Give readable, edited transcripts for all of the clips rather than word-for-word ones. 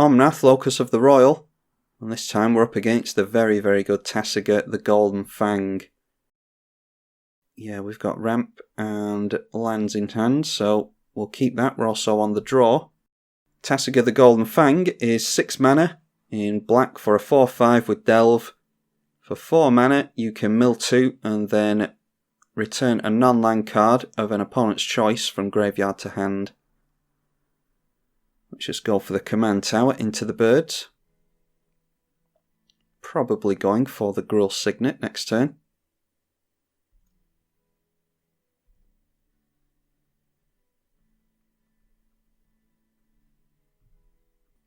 Omnath, Locus of the Roil, and this time we're up against the very, very good Tasigur, the Golden Fang. Yeah, we've got ramp and lands in hand, so we'll keep that. We're also on the draw. Tasigur, the Golden Fang is 6 mana in black for a 4/5 with Delve. For 4 mana, you can mill 2 and then return a non-land card of an opponent's choice from graveyard to hand. Let's just go for the command tower into the birds. Probably going for the Gruul Signet next turn.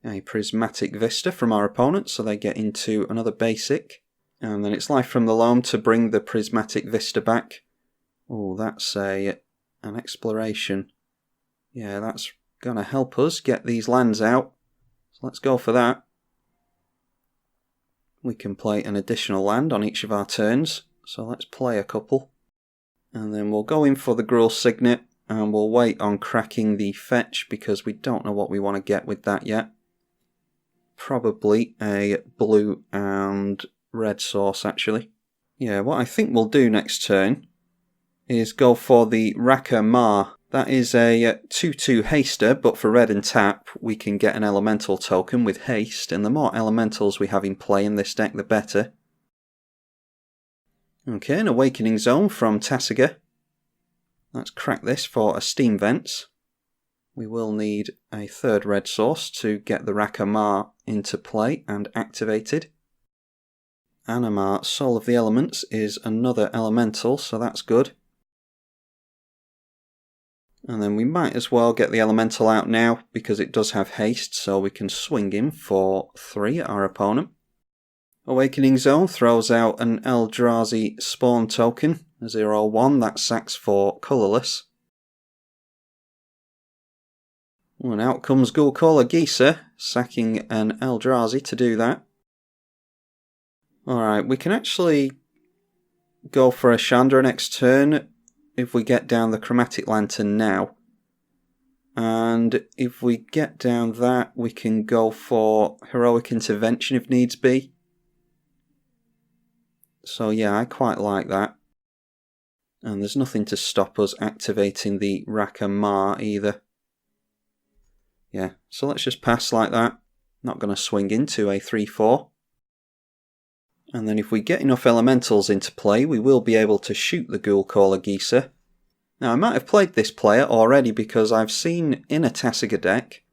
A Prismatic Vista from our opponent, so they get into another basic. And then it's Life from the Loam to bring the Prismatic Vista back. Oh, that's an exploration. Yeah, that's going to help us get these lands out. So let's go for that. We can play an additional land on each of our turns. So let's play a couple. And then we'll go in for the Gruul Signet. And we'll wait on cracking the fetch because we don't know what we want to get with that yet. Probably a blue and red source, actually. Yeah, what I think we'll do next turn is go for the Raka Ma. That is a 2/2 haster, but for red and tap, we can get an elemental token with haste, and the more elementals we have in play in this deck, the better. Okay, an Awakening Zone from Tasigur. Let's crack this for a Steam Vents. We will need a third red source to get the Raka Ma into play and activated. Animar, Soul of the Elements, is another elemental, so that's good. And then we might as well get the elemental out now because it does have haste, so we can swing him for 3 at our opponent. Awakening Zone throws out an Eldrazi spawn token, a 0/1, that sacks for colourless. And out comes Gulkola Geezer, sacking an Eldrazi to do that. Alright, we can actually go for a Chandra next turn if we get down the Chromatic Lantern now. And if we get down that, we can go for Heroic Intervention if needs be. So yeah, I quite like that. And there's nothing to stop us activating the Raka Ma either. Yeah, so let's just pass like that. Not going to swing into a 3/4. And then if we get enough elementals into play, we will be able to shoot the Gulkola Geezer. Now I might have played this player already because I've seen in a Tasigur deck,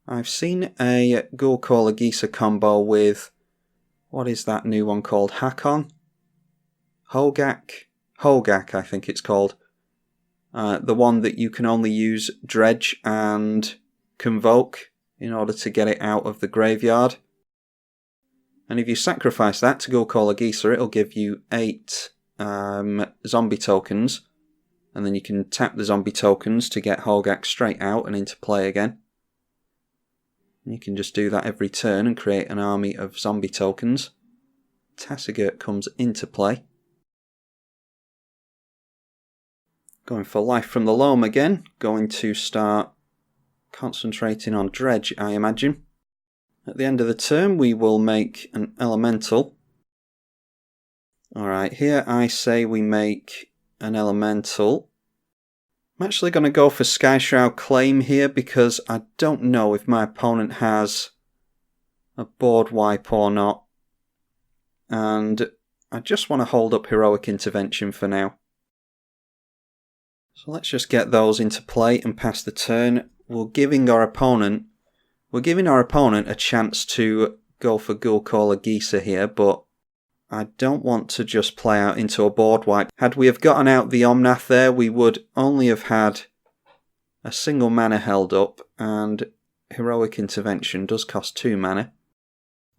I've seen a Gulkola Geezer combo with, what is that new one called? Hakon? Hogak, I think it's called. The one that you can only use Dredge and Convoke in order to get it out of the graveyard. And if you sacrifice that to Gulkola Geezer, it'll give you 8 zombie tokens. And then you can tap the zombie tokens to get Hogak straight out and into play again. And you can just do that every turn and create an army of zombie tokens. Tasigur comes into play. Going for Life from the Loam again. Going to start concentrating on Dredge, I imagine. At the end of the turn, we will make an elemental. Alright, here I say we make an elemental. I'm actually going to go for Skyshroud Claim here because I don't know if my opponent has a board wipe or not. And I just want to hold up Heroic Intervention for now. So let's just get those into play and pass the turn. We're giving our opponent a chance to go for Gulkola Geezer here, but I don't want to just play out into a board wipe. Had we have gotten out the Omnath there, we would only have had a single mana held up, and Heroic Intervention does cost 2 mana.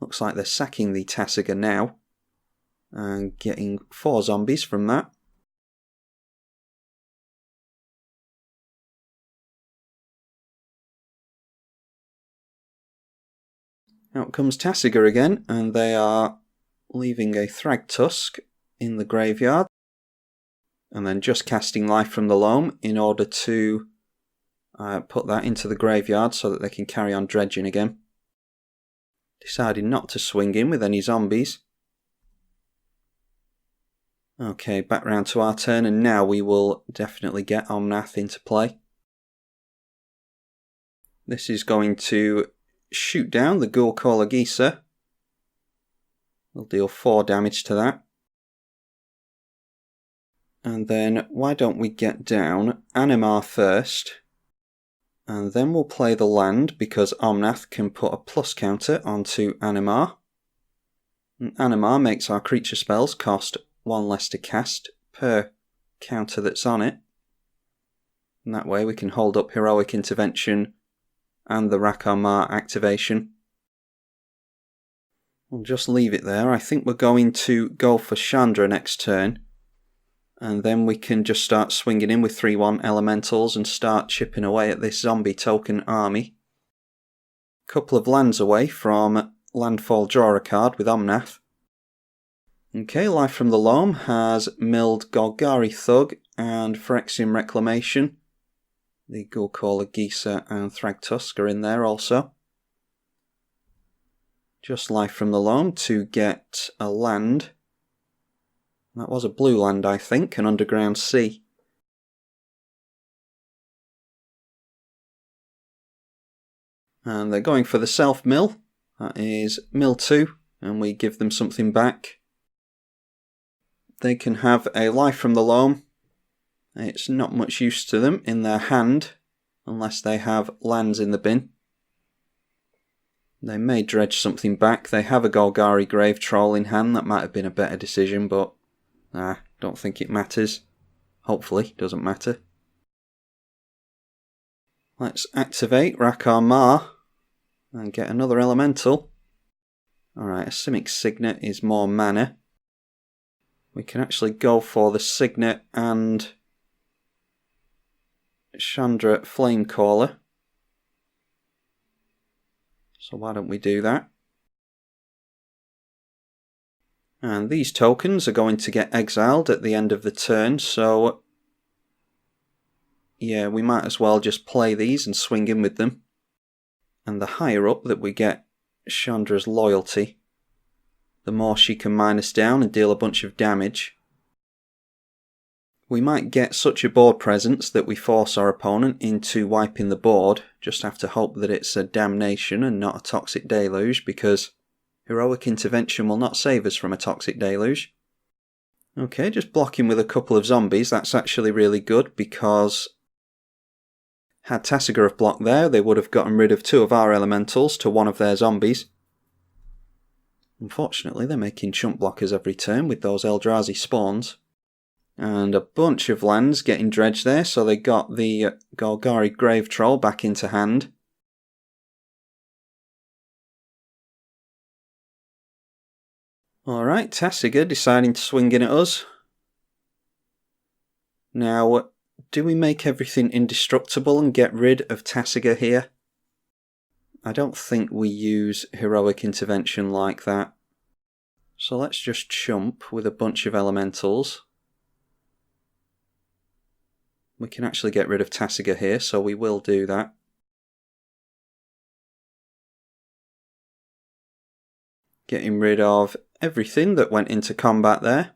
Looks like they're sacking the Tasigur now, and getting 4 zombies from that. Out comes Tasigur again, and they are leaving a Thragtusk in the graveyard, and then just casting Life from the Loam in order to put that into the graveyard so that they can carry on dredging again. decided not to swing in with any zombies. Okay, back round to our turn, and now we will definitely get Omnath into play. This is going to shoot down the Ghoul-Caller Geezer. We'll deal 4 damage to that. And then why don't we get down Animar first, and then we'll play the land because Omnath can put a plus counter onto Animar. And Animar makes our creature spells cost 1 less to cast per counter that's on it. And that way we can hold up Heroic Intervention and the Rakamar activation. We'll just leave it there. I think we're going to go for Chandra next turn. And then we can just start swinging in with 3/1 elementals and start chipping away at this zombie token army. Couple of lands away from landfall draw a card with Omnath. Okay, Life from the Loam has milled Golgari Thug and Phyrexian Reclamation. The Ghoul-Caller Geezer and Thragtusk are in there also. Just Life from the Loam to get a land. That was a blue land, I think, an Underground Sea. And they're going for the self-mill. That is mill 2, and we give them something back. They can have a Life from the Loam. It's not much use to them in their hand, unless they have lands in the bin. They may dredge something back. They have a Golgari Grave Troll in hand. That might have been a better decision, but don't think it matters. Hopefully, it doesn't matter. Let's activate Rakamar and get another elemental. Alright, a Simic Signet is more mana. We can actually go for the Signet and Chandra Flamecaller. So why don't we do that? And these tokens are going to get exiled at the end of the turn, so yeah, we might as well just play these and swing in with them. And the higher up that we get Chandra's loyalty, the more she can minus down and deal a bunch of damage. We might get such a board presence that we force our opponent into wiping the board. Just have to hope that it's a damnation and not a toxic deluge, because Heroic Intervention will not save us from a toxic deluge. Okay, just blocking with a couple of zombies. That's actually really good, because had Tasigur have blocked there, they would have gotten rid of 2 of our elementals to 1 of their zombies. Unfortunately, they're making chump blockers every turn with those Eldrazi spawns. And a bunch of lands getting dredged there, so they got the Golgari Grave Troll back into hand. Alright, Tasigur deciding to swing in at us. Now, do we make everything indestructible and get rid of Tasigur here? I don't think we use Heroic Intervention like that. So let's just chump with a bunch of elementals. We can actually get rid of Tasigur here, so we will do that. Getting rid of everything that went into combat there.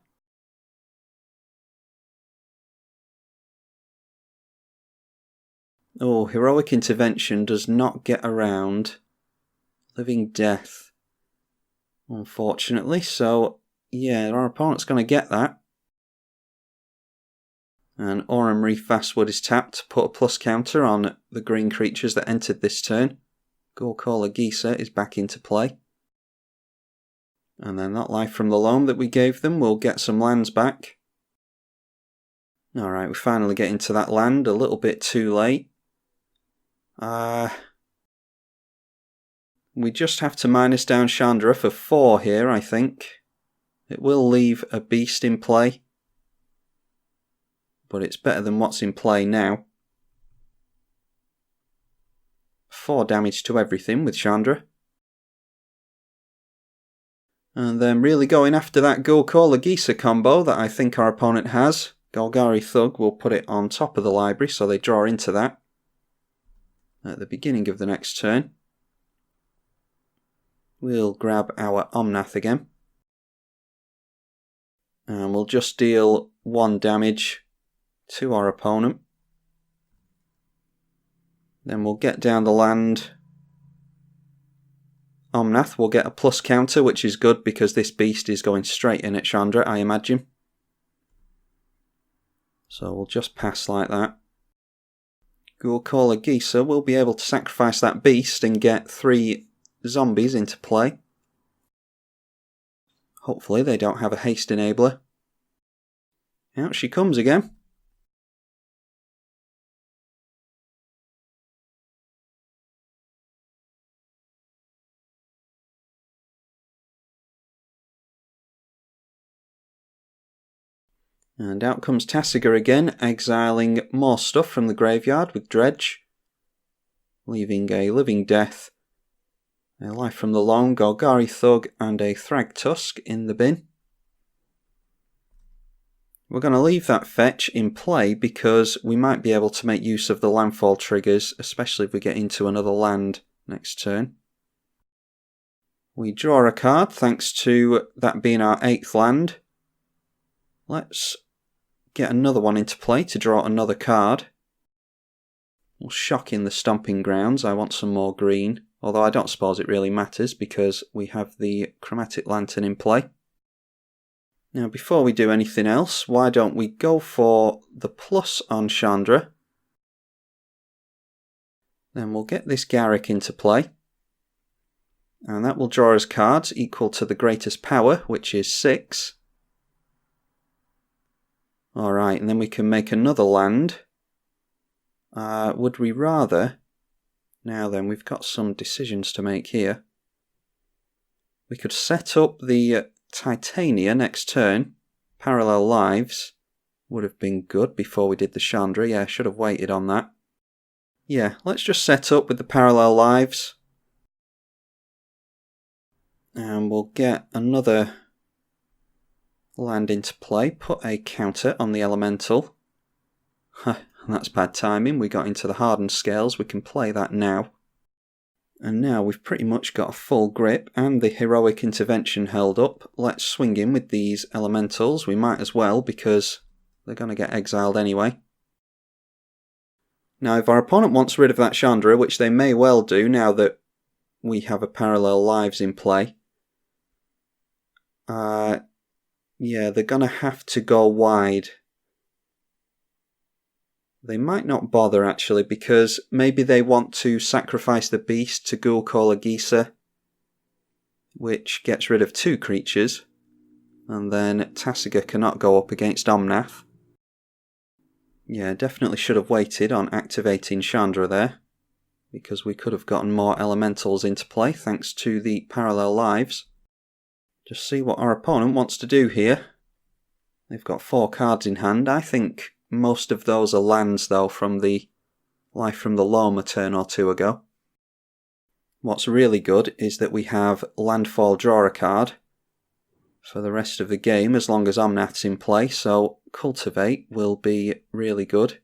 Oh, Heroic Intervention does not get around Living Death, unfortunately, so yeah, our opponent's going to get that. And Aurum Reef Vastwood is tapped to put a plus counter on the green creatures that entered this turn. Ghoul-Caller Geezer is back into play. And then that Life from the Loam that we gave them will get some lands back. Alright, we finally get into that land a little bit too late. We just have to minus down Chandra for 4 here, I think. It will leave a beast in play, but it's better than what's in play now. 4 damage to everything with Chandra. And then really going after that Ghoul-Caller Geezer combo that I think our opponent has. Golgari Thug will put it on top of the library, so they draw into that at the beginning of the next turn. We'll grab our Omnath again. And we'll just deal 1 damage to our opponent. Then we'll get down the land. Omnath will get a plus counter, which is good because this beast is going straight in at Chandra, I imagine. So we'll just pass like that. Ghoul-Caller Geezer will be able to sacrifice that beast and get 3 zombies into play. Hopefully they don't have a haste enabler. Out she comes again. And out comes Tasigur again, exiling more stuff from the graveyard with Dredge. Leaving a Living Death, a Life from the Long, Golgari Thug and a Thragtusk in the bin. We're going to leave that fetch in play because we might be able to make use of the landfall triggers, especially if we get into another land next turn. We draw a card thanks to that being our 8th land. Let's get another one into play to draw another card. We'll shock in the Stomping Grounds. I want some more green, although I don't suppose it really matters because we have the Chromatic Lantern in play. Now before we do anything else, why don't we go for the plus on Chandra. Then we'll get this Garrick into play. And that will draw us cards equal to the greatest power, which is 6. Alright, and then we can make another land. Would we rather... Now then, we've got some decisions to make here. We could set up the Titania next turn. Parallel Lives would have been good before we did the Chandra. Yeah, should have waited on that. Yeah, let's just set up with the Parallel Lives. And we'll get another land into play, put a counter on the Elemental. That's bad timing, we got into the Hardened Scales, we can play that now. And now we've pretty much got a full grip and the Heroic Intervention held up. Let's swing in with these Elementals, we might as well because they're going to get exiled anyway. Now if our opponent wants rid of that Chandra, which they may well do now that we have a Parallel Lives in play, yeah, they're going to have to go wide. They might not bother actually because maybe they want to sacrifice the beast to Ghoul-Caller Geezer, which gets rid of 2 creatures, and then Tasigur cannot go up against Omnath. Yeah, definitely should have waited on activating Chandra there, because we could have gotten more elementals into play thanks to the Parallel Lives. Just see what our opponent wants to do here. They've got 4 cards in hand. I think most of those are lands though from the Life from the Loam a turn or 2 ago. What's really good is that we have Landfall Draw a card for the rest of the game as long as Omnath's in play, so Cultivate will be really good.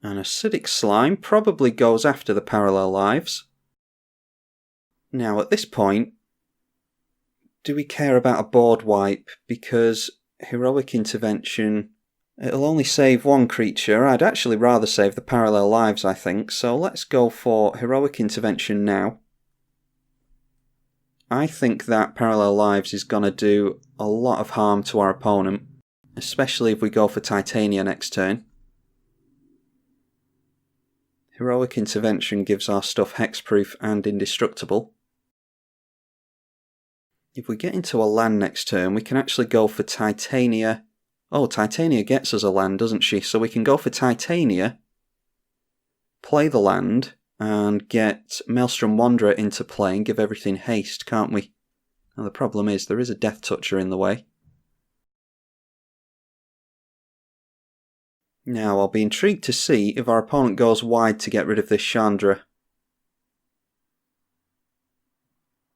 And Acidic Slime probably goes after the Parallel Lives. Now at this point, do we care about a board wipe? Because Heroic Intervention, it'll only save 1 creature. I'd actually rather save the Parallel Lives, I think. So let's go for Heroic Intervention now. I think that Parallel Lives is going to do a lot of harm to our opponent, especially if we go for Titania next turn. Heroic Intervention gives our stuff hexproof and indestructible. If we get into a land next turn, we can actually go for Titania. Oh, Titania gets us a land, doesn't she? So we can go for Titania, play the land, and get Maelstrom Wanderer into play and give everything haste, can't we? Now the problem is there is a Death Toucher in the way. Now I'll be intrigued to see if our opponent goes wide to get rid of this Chandra.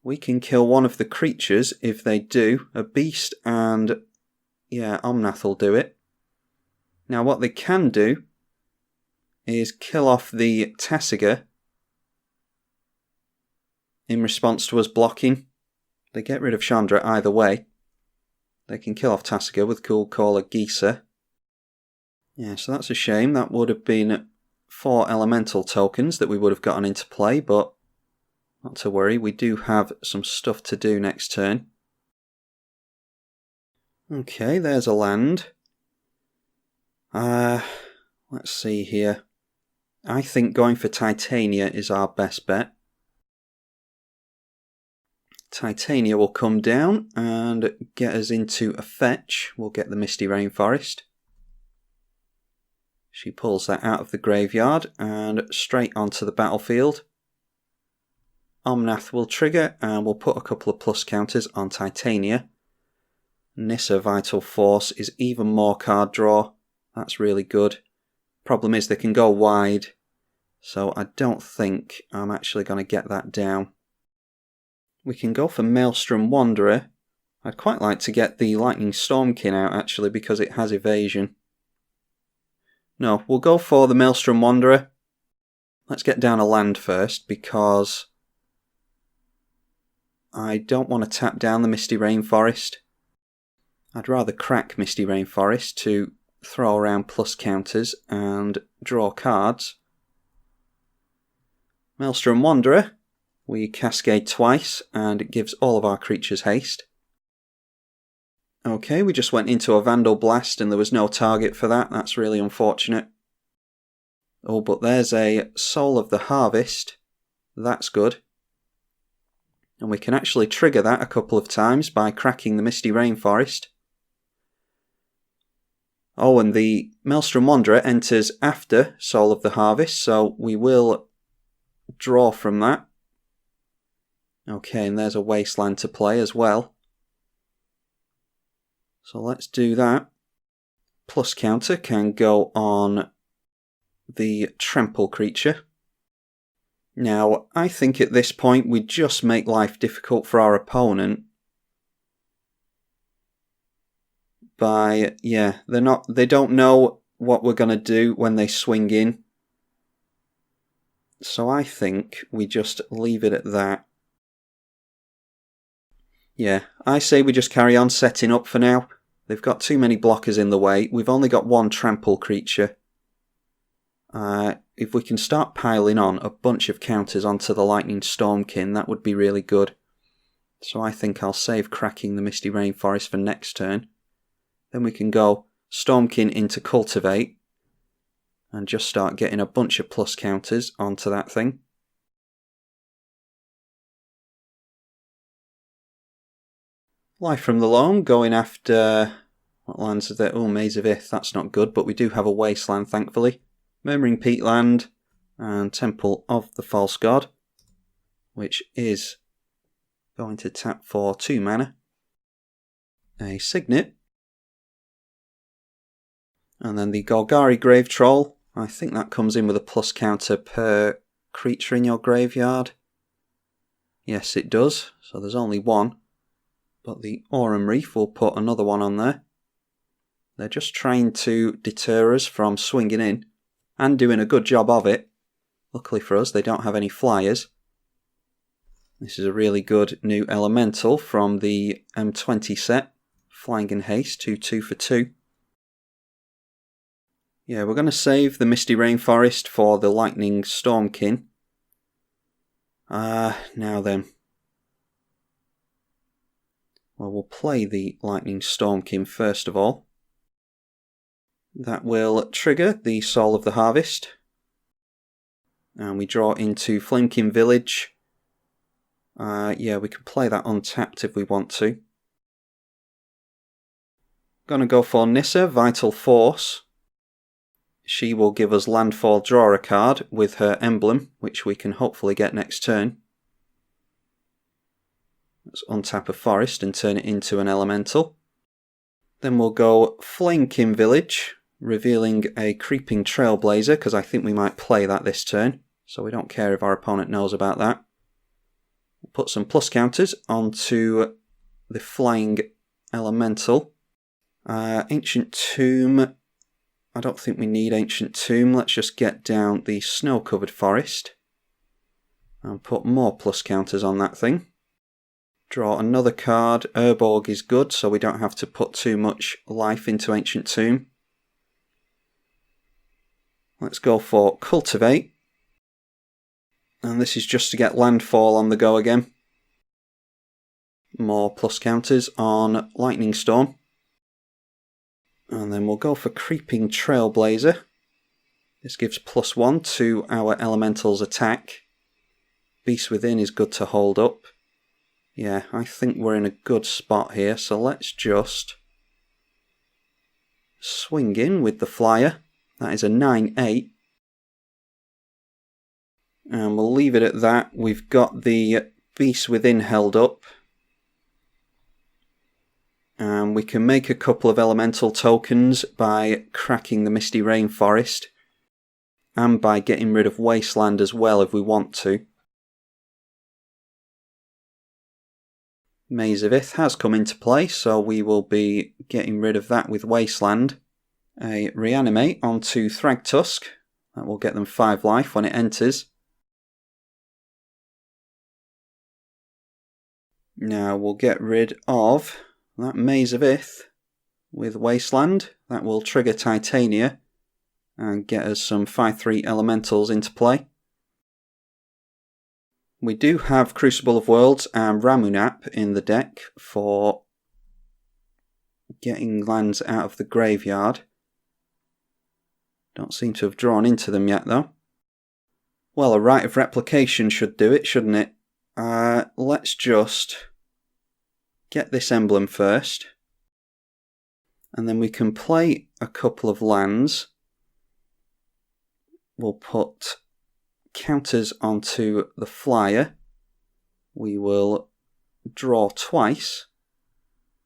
We can kill one of the creatures if they do. A beast and... yeah, Omnath will do it. Now what they can do is kill off the Tasigur. in response to us blocking. They get rid of Chandra either way. They can kill off Tasigur with Cool Caller Geezer. Yeah, so that's a shame. That would have been 4 elemental tokens that we would have gotten into play, but not to worry, we do have some stuff to do next turn. Okay, there's a land. Let's see here. I think going for Titania is our best bet. Titania will come down and get us into a fetch. We'll get the Misty Rainforest. She pulls that out of the graveyard and straight onto the battlefield. Omnath will trigger and we'll put a couple of plus counters on Titania. Nissa Vital Force is even more card draw. That's really good. Problem is they can go wide, so I don't think I'm actually going to get that down. We can go for Maelstrom Wanderer. I'd quite like to get the Lightning Stormkin out actually because it has evasion. No, we'll go for the Maelstrom Wanderer. Let's get down a land first because I don't want to tap down the Misty Rainforest. I'd rather crack Misty Rainforest to throw around plus counters and draw cards. Maelstrom Wanderer. We cascade twice and it gives all of our creatures haste. Okay, we just went into a Vandal Blast and there was no target for that. That's really unfortunate. Oh, but there's a Soul of the Harvest. That's good. And we can actually trigger that a couple of times by cracking the Misty Rainforest. Oh, and the Maelstrom Wanderer enters after Soul of the Harvest, so we will draw from that. Okay, and there's a Wasteland to play as well. So let's do that. Plus counter can go on the Trample creature. Now, I think at this point we just make life difficult for our opponent by, they don't know what we're going to do when they swing in. So I think we just leave it at that. Yeah, I say we just carry on setting up for now. They've got too many blockers in the way. We've only got one trample creature. If we can start piling on a bunch of counters onto the Lightning Stormkin, that would be really good. So I think I'll save cracking the Misty Rainforest for next turn. Then we can go Stormkin into Cultivate and just start getting a bunch of plus counters onto that thing. Life from the Loam, going after... what lands is there? Oh, Maze of Ith, that's not good, but we do have a Wasteland, thankfully. Murmuring Peatland and Temple of the False God, which is going to tap for 2 mana. A Signet. And then the Golgari Grave Troll. I think that comes in with a plus counter per creature in your graveyard. Yes, it does. So there's only one. But the Aurum Reef will put another one on there. They're just trying to deter us from swinging in. And doing a good job of it. Luckily for us, they don't have any flyers. This is a really good new elemental from the M20 set. Flying and Haste, 2/2 for 2. Yeah, we're going to save the Misty Rainforest for the Lightning Stormkin. Now then. Well, we'll play the Lightning Stormkin first of all. That will trigger the Soul of the Harvest. And we draw into Flamekin Village. Yeah, we can play that untapped if we want to. Gonna go for Nissa, Vital Force. She will give us Landfall, draw a card with her emblem, which we can hopefully get next turn. Let's untap a forest and turn it into an elemental. Then we'll go Flamekin Village, revealing a Creeping Trailblazer, because I think we might play that this turn, so we don't care if our opponent knows about that. We'll put some plus counters onto the Flying Elemental. Ancient Tomb. I don't think we need Ancient Tomb. Let's just get down the Snow-Covered Forest. And put more plus counters on that thing. Draw another card. Urborg is good, so we don't have to put too much life into Ancient Tomb. Let's go for Cultivate. And this is just to get landfall on the go again. More plus counters on Lightning Storm. And then we'll go for Creeping Trailblazer. This gives +1 to our Elemental's attack. Beast Within is good to hold up. Yeah, I think we're in a good spot here, so let's just swing in with the flyer. That is a 9/8. And we'll leave it at that. We've got the Beast Within held up. And we can make a couple of elemental tokens by cracking the Misty Rainforest. And by getting rid of Wasteland as well if we want to. Maze of Ith has come into play, so we will be getting rid of that with Wasteland. A Reanimate onto Thragtusk. That will get them 5 life when it enters. Now we'll get rid of that Maze of Ith with Wasteland. That will trigger Titania and get us some 5/3 elementals into play. We do have Crucible of Worlds and Ramunap in the deck for getting lands out of the graveyard. Don't seem to have drawn into them yet though. Well, a Rite of Replication should do it, shouldn't it? Let's just get this emblem first. And then we can play a couple of lands. We'll put counters onto the flyer. We will draw twice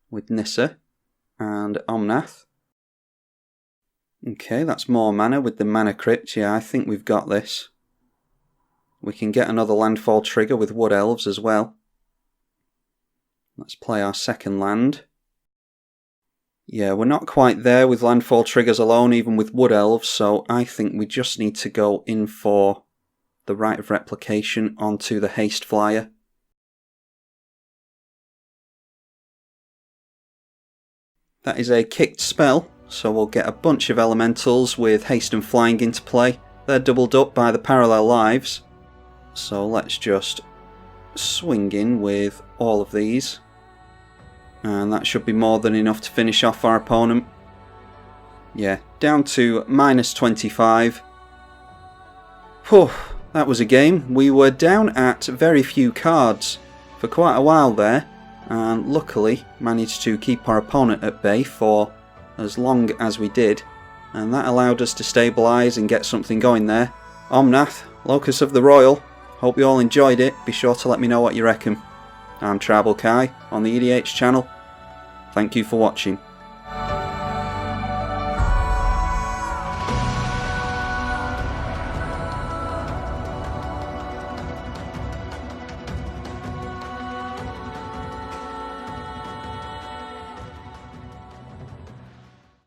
with Nissa and Omnath. Okay, that's more mana with the Mana Crypt. Yeah, I think we've got this. We can get another landfall trigger with Wood Elves as well. Let's play our second land. Yeah, we're not quite there with landfall triggers alone, even with Wood Elves, so I think we just need to go in for the Rite of Replication onto the Haste Flyer. That is a kicked spell, so we'll get a bunch of elementals with Haste and Flying into play. They're doubled up by the parallel lives, so let's just swing in with all of these. And that should be more than enough to finish off our opponent. Yeah, down to -25. Whew, that was a game. We were down at very few cards for quite a while there, and luckily managed to keep our opponent at bay for as long as we did, and that allowed us to stabilise and get something going there. Omnath, Locus of the Roil, hope you all enjoyed it. Be sure to let me know what you reckon. I'm tribalkai on the EDH channel. Thank you for watching.